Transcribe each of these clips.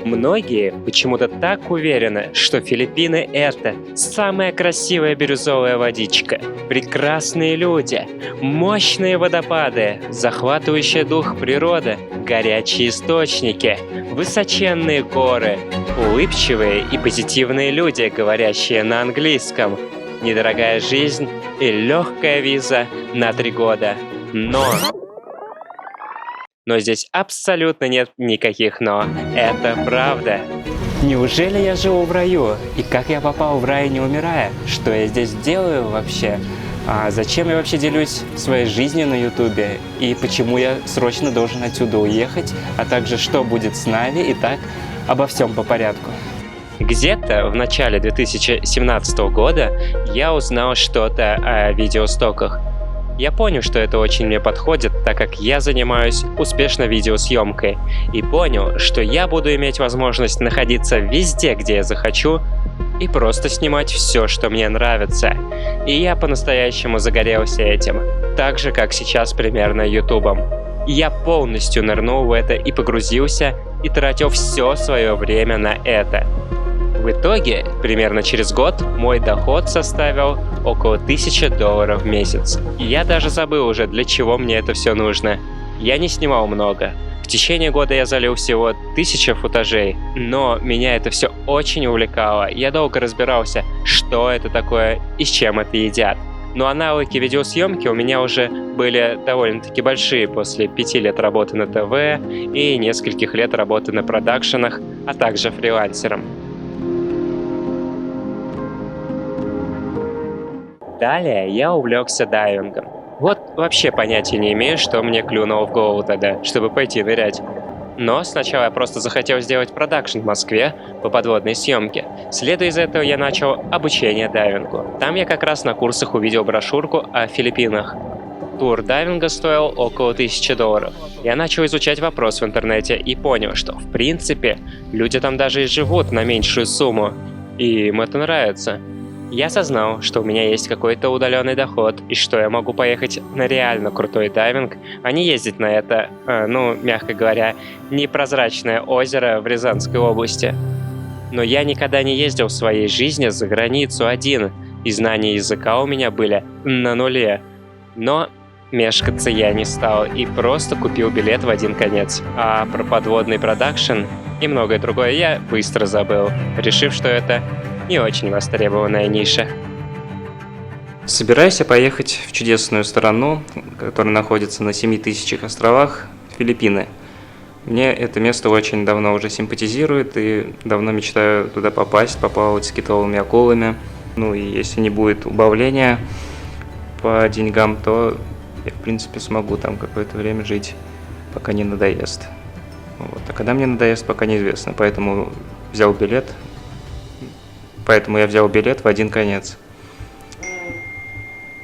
Многие почему-то так уверены, что Филиппины — это самая красивая бирюзовая водичка, прекрасные люди, мощные водопады, захватывающая дух природа, горячие источники, высоченные горы, улыбчивые и позитивные люди, говорящие на английском, недорогая жизнь и легкая виза на 3 года. Но здесь абсолютно нет никаких «но». Это правда. Неужели я живу в раю? И как я попал в рай, не умирая? Что я здесь делаю вообще? А зачем я вообще делюсь своей жизнью на Ютубе? И почему я срочно должен отсюда уехать? А также, что будет с нами? И так, обо всем по порядку. Где-то в начале 2017 года я узнал что-то о видеостоках. Я понял, что это очень мне подходит, так как я занимаюсь успешно видеосъемкой, и понял, что я буду иметь возможность находиться везде, где я захочу, и просто снимать все, что мне нравится. И я по-настоящему загорелся этим, так же, как сейчас примерно ютубом. Я полностью нырнул в это и погрузился, и тратил все свое время на это. В итоге, примерно через год, мой доход составил около $1000 в месяц. И я даже забыл уже, для чего мне это все нужно. Я не снимал много. В течение года я залил всего 1000 футажей, но меня это все очень увлекало. Я долго разбирался, что это такое и с чем это едят. Но навыки видеосъемки у меня уже были довольно-таки большие после 5 лет работы на ТВ и нескольких лет работы на продакшенах, а также фрилансером. Далее я увлекся дайвингом. Вот вообще понятия не имею, что мне клюнуло в голову тогда, чтобы пойти нырять. Но сначала я просто захотел сделать продакшн в Москве по подводной съемке. Следуя из этого я начал обучение дайвингу. Там я как раз на курсах увидел брошюрку о Филиппинах. Тур дайвинга стоил около $1000. Я начал изучать вопрос в интернете и понял, что в принципе люди там даже и живут на меньшую сумму. И им это нравится. Я осознал, что у меня есть какой-то удаленный доход, и что я могу поехать на реально крутой дайвинг, а не ездить на это, мягко говоря, непрозрачное озеро в Рязанской области. Но я никогда не ездил в своей жизни за границу один, и знания языка у меня были на нуле. Но мешкаться я не стал и просто купил билет в один конец. А про подводный продакшн и многое другое я быстро забыл, решив, что это не очень востребованная ниша. Собираюсь поехать в чудесную страну, которая находится на 7000 островах, Филиппины. Мне это место очень давно уже симпатизирует, и давно мечтаю туда попасть, поплавать с китовыми акулами. Ну и если не будет убавления по деньгам, то я, в принципе, смогу там какое-то время жить, пока не надоест. Вот. А когда мне надоест, пока неизвестно, поэтому я взял билет в один конец.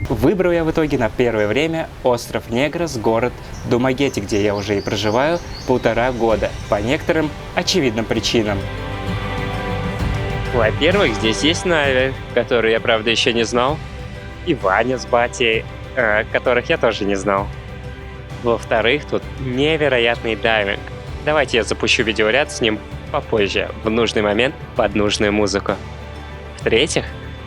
Выбрал я в итоге на первое время остров Негрос, город Думагети, где я уже и проживаю 1,5 года, по некоторым очевидным причинам. Во-первых, здесь есть Нави, которую я, правда, еще не знал, и Ваня с Батей, которых я тоже не знал. Во-вторых, тут невероятный дайвинг. Давайте я запущу видеоряд с ним попозже, в нужный момент, под нужную музыку. В-третьих,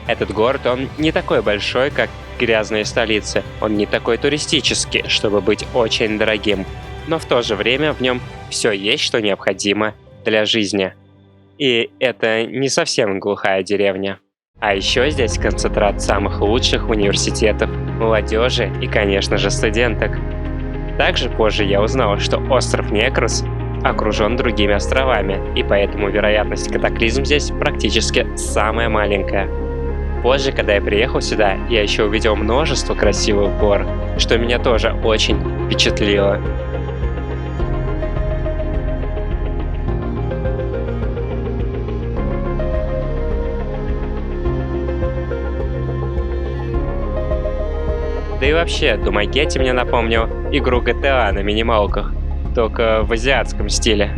этот город, он не такой большой, как грязные столицы. Он не такой туристический, чтобы быть очень дорогим. Но в то же время в нем все есть, что необходимо для жизни. И это не совсем глухая деревня. А еще здесь концентрат самых лучших университетов, молодежи и, конечно же, студенток. Также позже я узнал, что остров Негрос окружен другими островами, и поэтому вероятность катаклизм здесь практически самая маленькая. Позже, когда я приехал сюда, я еще увидел множество красивых гор, что меня тоже очень впечатлило. Да и вообще, Думагети мне напомнил игру GTA на минималках, только в азиатском стиле.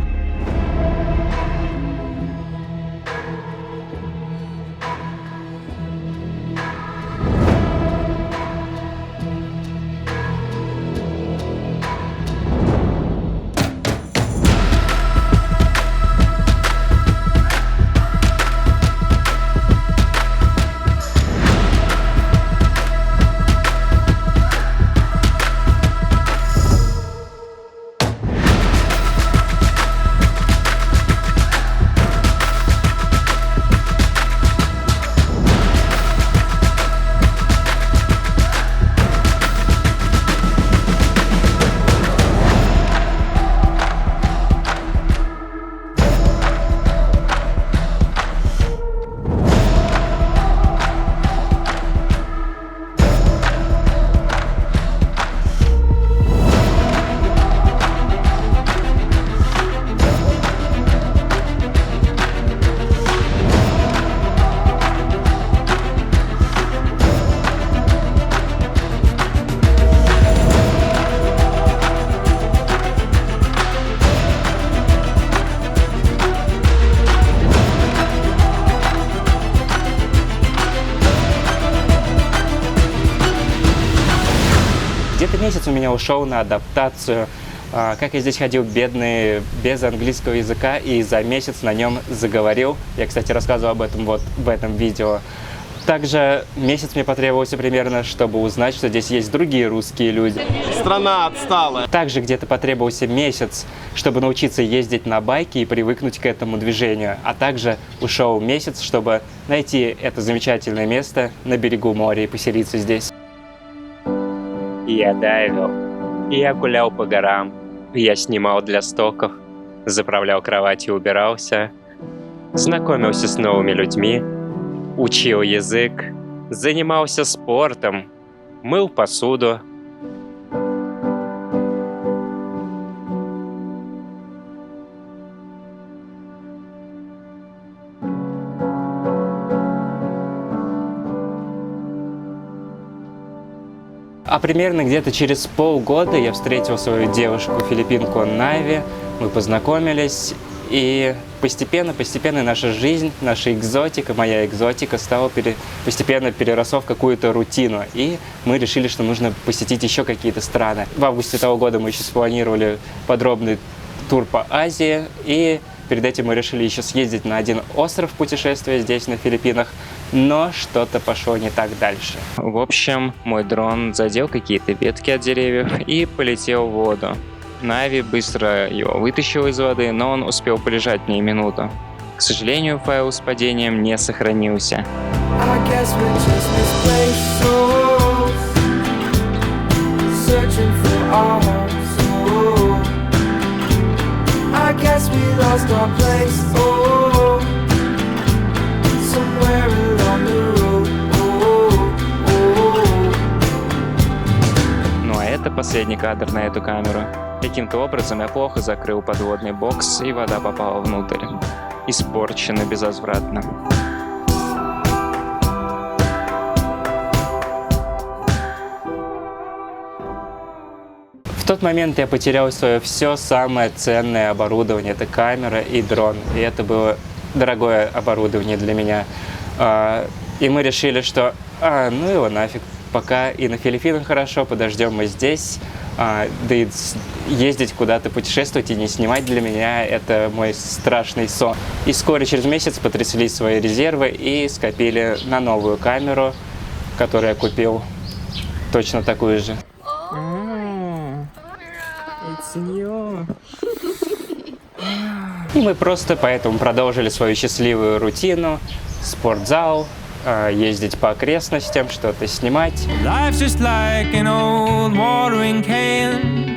месяц у меня ушел на адаптацию. Как я здесь ходил бедный, без английского языка, и за месяц на нем заговорил. Я, кстати, рассказывал об этом вот в этом видео. Также месяц мне потребовался примерно, чтобы узнать, что здесь есть другие русские люди. Страна отсталая. Также где-то потребовался месяц, чтобы научиться ездить на байке и привыкнуть к этому движению. А также ушел месяц, чтобы найти это замечательное место на берегу моря и поселиться здесь. Я дайвил, я гулял по горам, я снимал для стоков, заправлял кровать и убирался, знакомился с новыми людьми, учил язык, занимался спортом, мыл посуду. А примерно где-то через полгода я встретил свою девушку-филиппинку Нави, мы познакомились, и постепенно наша жизнь, наша экзотика, моя экзотика стала постепенно переросла в какую-то рутину, и мы решили, что нужно посетить еще какие-то страны. В августе того года мы еще спланировали подробный тур по Азии, и перед этим мы решили еще съездить на один остров путешествия здесь, на Филиппинах, но что-то пошло не так дальше. В общем, мой дрон задел какие-то ветки от деревьев и полетел в воду. Нави быстро его вытащил из воды, но он успел полежать в ней минуту. К сожалению, файл с падением не сохранился. Ну а это последний кадр на эту камеру. Каким-то образом я плохо закрыл подводный бокс, и вода попала внутрь. Испорчена безвозвратно. В тот момент я потерял свое все самое ценное оборудование. Это камера и дрон. И это было дорогое оборудование для меня. И мы решили, что ну его нафиг. Пока и на Филиппинах хорошо, подождем мы здесь. Да и ездить куда-то, путешествовать и не снимать для меня — это мой страшный сон. И вскоре, через месяц, потрясли свои резервы и скопили на новую камеру, которую я купил, точно такую же. И мы просто поэтому продолжили свою счастливую рутину, спортзал, ездить по окрестностям, что-то снимать. Life's just like an old watering can.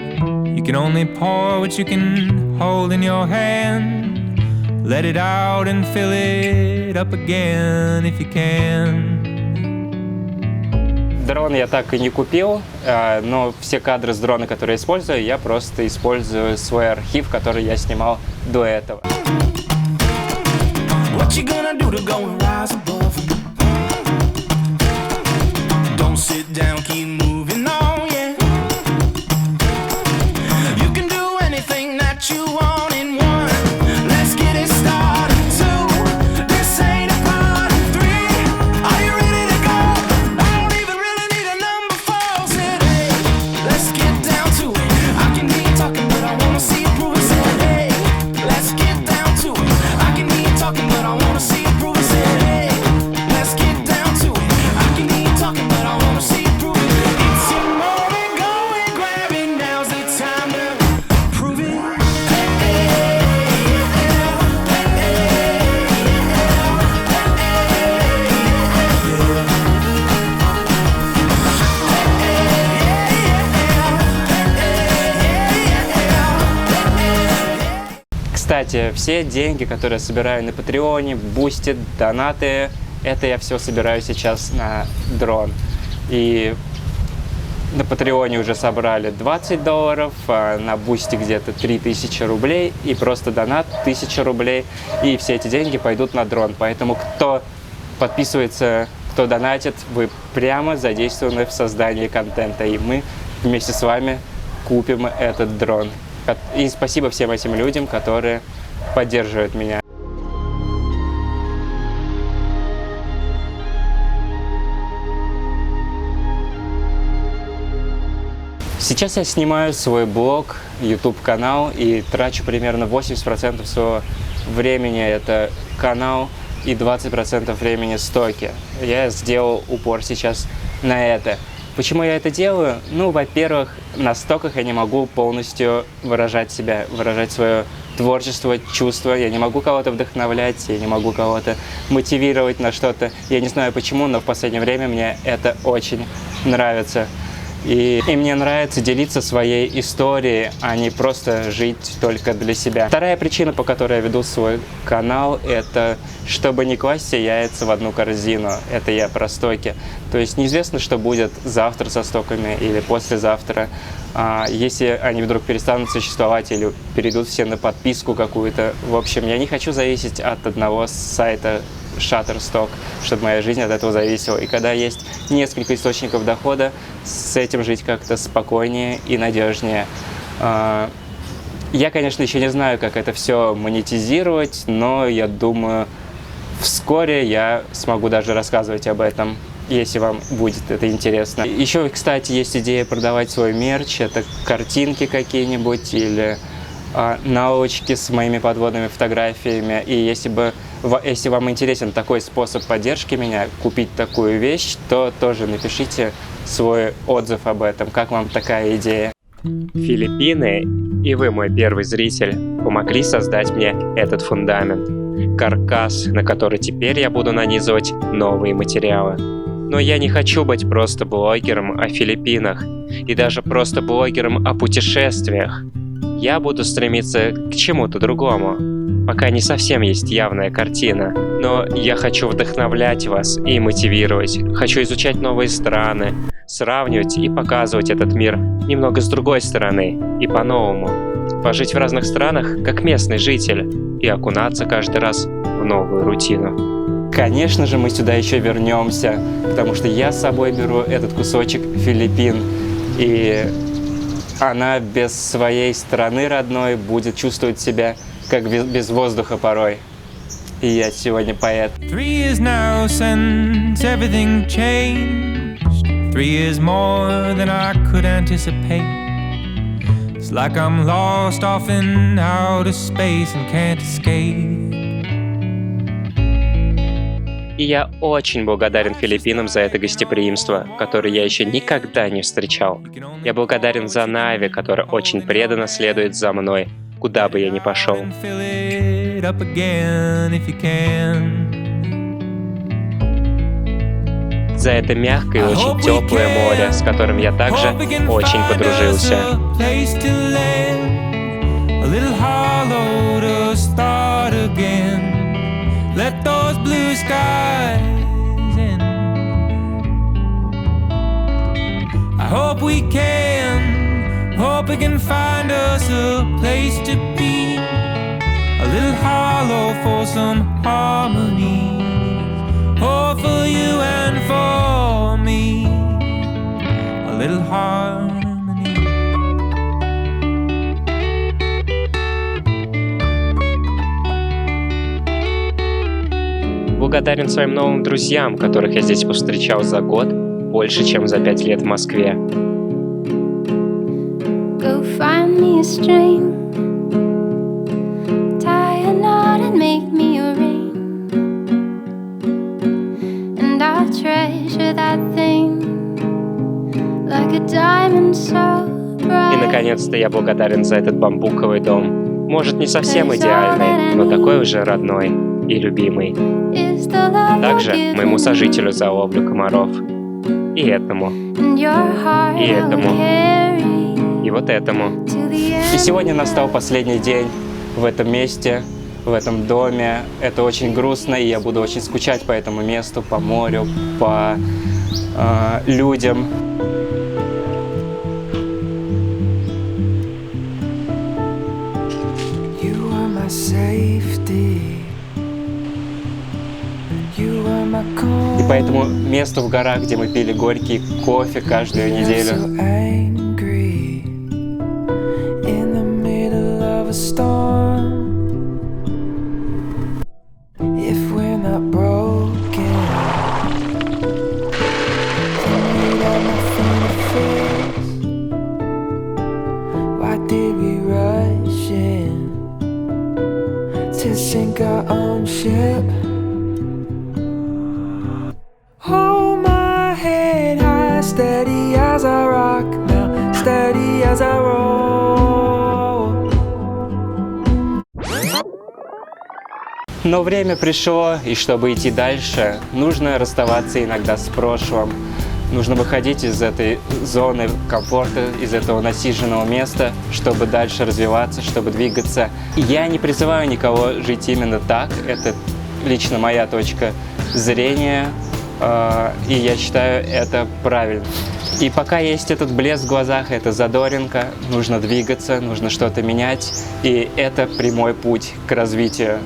You can only pour what you can hold in your hand. Let it out and fill it up again if you can. Дрон я так и не купил, но все кадры с дрона, которые я использую, я просто использую свой архив, который я снимал до этого. What you gonna do to go and rise above? Don't sit down, keep moving on, yeah. You can do anything that you want in one. Let's get it started. Two, this ain't a part of three. Are you ready to go? I don't even really need a number four. Said hey, let's get down to it. I can hear you talking, but I wanna see you prove it. Said hey, let's get down to it. I can hear you talking, but I wanna see you prove it. Said hey, let's get down to it. I can hear you talking, but I wanna see you prove it. It's your moment, go and grab it. Now's the time to prove it. Кстати, все деньги, которые я собираю на Патреоне, Бусти, донаты, это я все собираю сейчас на дрон. И на Патреоне уже собрали $20, а на Бусти где-то 3000 рублей, и просто донат 1000 рублей. И все эти деньги пойдут на дрон. Поэтому кто подписывается, кто донатит, вы прямо задействованы в создании контента. И мы вместе с вами купим этот дрон. И спасибо всем этим людям, которые поддерживают меня. Сейчас я снимаю свой блог, YouTube-канал и трачу примерно 80% своего времени это канал и 20% времени стоки. Я сделал упор сейчас на это. Почему я это делаю? Ну, во-первых, на стоках я не могу полностью выражать себя, выражать свое творчество, чувства. Я не могу кого-то вдохновлять, я не могу кого-то мотивировать на что-то. Я не знаю почему, но в последнее время мне это очень нравится. И мне нравится делиться своей историей, а не просто жить только для себя. Вторая причина, по которой я веду свой канал, это чтобы не класть все яйца в одну корзину. Это я про стоки. То есть неизвестно, что будет завтра со стоками или послезавтра. Если они вдруг перестанут существовать или перейдут все на подписку какую-то. В общем, я не хочу зависеть от одного сайта Shutterstock, чтобы моя жизнь от этого зависела. И когда есть несколько источников дохода, с этим жить как-то спокойнее и надежнее. Я, конечно, еще не знаю, как это все монетизировать, но я думаю, вскоре я смогу даже рассказывать об этом, если вам будет это интересно. Еще, кстати, есть идея продавать свой мерч. Это картинки какие-нибудь или наволочки с моими подводными фотографиями. И если вам интересен такой способ поддержки меня, купить такую вещь, то тоже напишите свой отзыв об этом. Как вам такая идея? Филиппины, и вы, мой первый зритель, помогли создать мне этот фундамент. Каркас, на который теперь я буду нанизывать новые материалы. Но я не хочу быть просто блогером о Филиппинах и даже просто блогером о путешествиях. Я буду стремиться к чему-то другому. Пока не совсем есть явная картина, но я хочу вдохновлять вас и мотивировать. Хочу изучать новые страны, сравнивать и показывать этот мир немного с другой стороны и по-новому. Пожить в разных странах, как местный житель, и окунаться каждый раз в новую рутину. Конечно же, мы сюда еще вернемся, потому что я с собой беру этот кусочек Филиппин, и она без своей страны родной будет чувствовать себя как без воздуха порой. И я сегодня поэт. 3 years now since everything changed. 3 years more than I could anticipate. It's like I'm lost off in outer space and can't escape. И я очень благодарен Филиппинам за это гостеприимство, которое я еще никогда не встречал. Я благодарен за Нави, которая очень преданно следует за мной, куда бы я ни пошел. За это мягкое и очень теплое море, с которым я также очень подружился. Let those blue skies in. I hope we can find us a place to be, a little hollow for some harmony. Oh, for you and for me, a little harmony. Благодарен своим новым друзьям, которых я здесь повстречал за год, больше, чем за 5 лет в Москве. Go find me a string, tie a knot and make me a ring, and I'll treasure that thing like a diamond so bright. И, наконец-то, я благодарен за этот бамбуковый дом. Может, не совсем идеальный, но такой уже родной и любимый. Также моему сожителю за ловлю комаров. И этому. И этому. И вот этому. И сегодня настал последний день в этом месте, в этом доме. Это очень грустно, и я буду очень скучать по этому месту, по морю, по людям. И поэтому место в горах, где мы пили горький кофе каждую неделю. imagine to sink our own ship. Hold my head high, steady as I rock now, steady as I roll. Но время пришло, и чтобы идти дальше, нужно расставаться иногда с прошлым. Нужно выходить из этой зоны комфорта, из этого насиженного места, чтобы дальше развиваться, чтобы двигаться. Я не призываю никого жить именно так, это лично моя точка зрения, и я считаю это правильно. И пока есть этот блеск в глазах, эта задоринка, нужно двигаться, нужно что-то менять, и это прямой путь к развитию.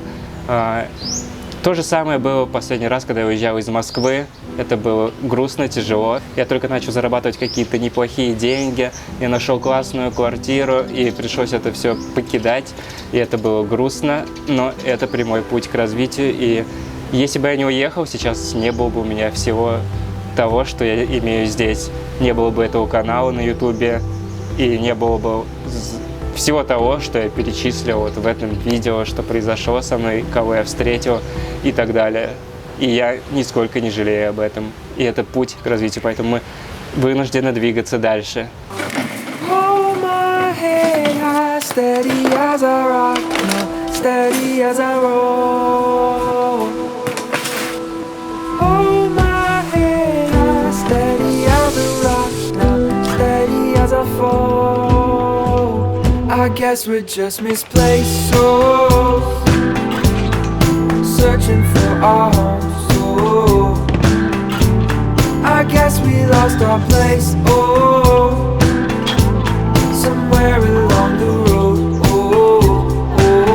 То же самое было в последний раз, когда я уезжал из Москвы. Это было грустно, тяжело. Я только начал зарабатывать какие-то неплохие деньги. Я нашел классную квартиру, и пришлось это все покидать. И это было грустно, но это прямой путь к развитию. И если бы я не уехал, сейчас не было бы у меня всего того, что я имею здесь. Не было бы этого канала на Ютубе, и не было бы всего того, что я перечислил вот в этом видео, что произошло со мной, кого я встретил и так далее. И я нисколько не жалею об этом. И это путь к развитию, поэтому мы вынуждены двигаться дальше. Hold my head high, steady as I rock now, steady as I roll. Hold my head high, steady as I rock now, steady as I fall. I guess we're just misplaced souls, searching for our home. So I guess we lost our place. Oh, somewhere along the road. Oh, oh.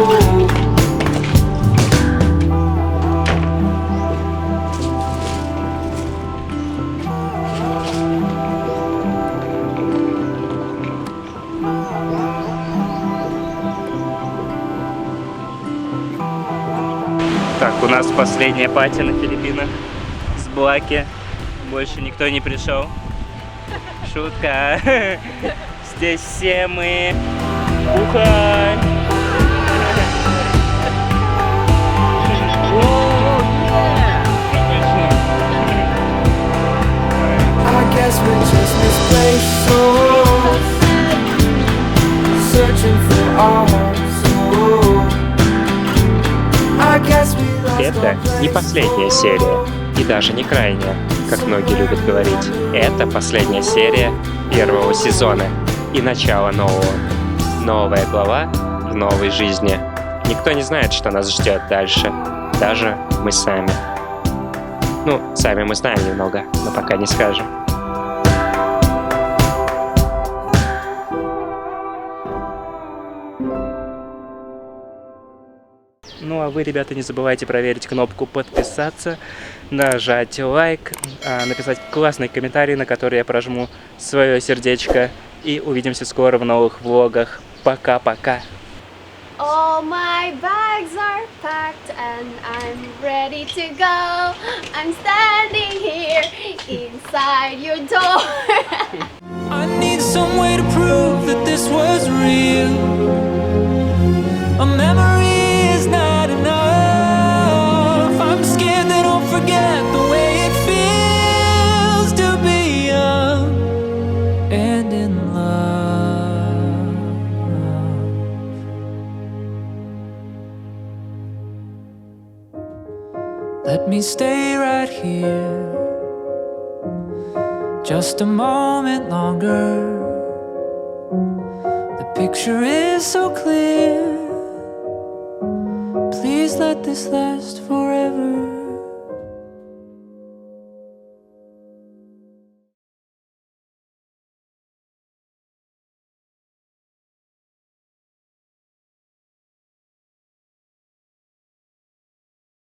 Так, у нас последняя пати на Филиппинах с Блаки. Больше никто не пришел. Шутка. Здесь все мы. Бухаем. I guess we're just misplaced souls, searching for our hearts. Oh, I guess we lost our Это не place. последняя серия, и даже не крайняя, как многие любят говорить. Это последняя серия первого сезона и начало нового. Новая глава в новой жизни. Никто не знает, что нас ждет дальше, даже мы сами. Ну, сами мы знаем немного, но пока не скажем. Ну а вы, ребята, не забывайте проверить кнопку подписаться, нажать лайк, написать классный комментарий, на который я прожму свое сердечко. И увидимся скоро в новых влогах. Пока-пока! All my bags are packed and I'm ready to go. I'm standing here inside your door. I need some way to prove that this was real. A memory is not enough. I'm scared that I'll forget the way it feels to be young and in love. Let me stay right here just a moment longer. The picture is so clear. Please let this last forever.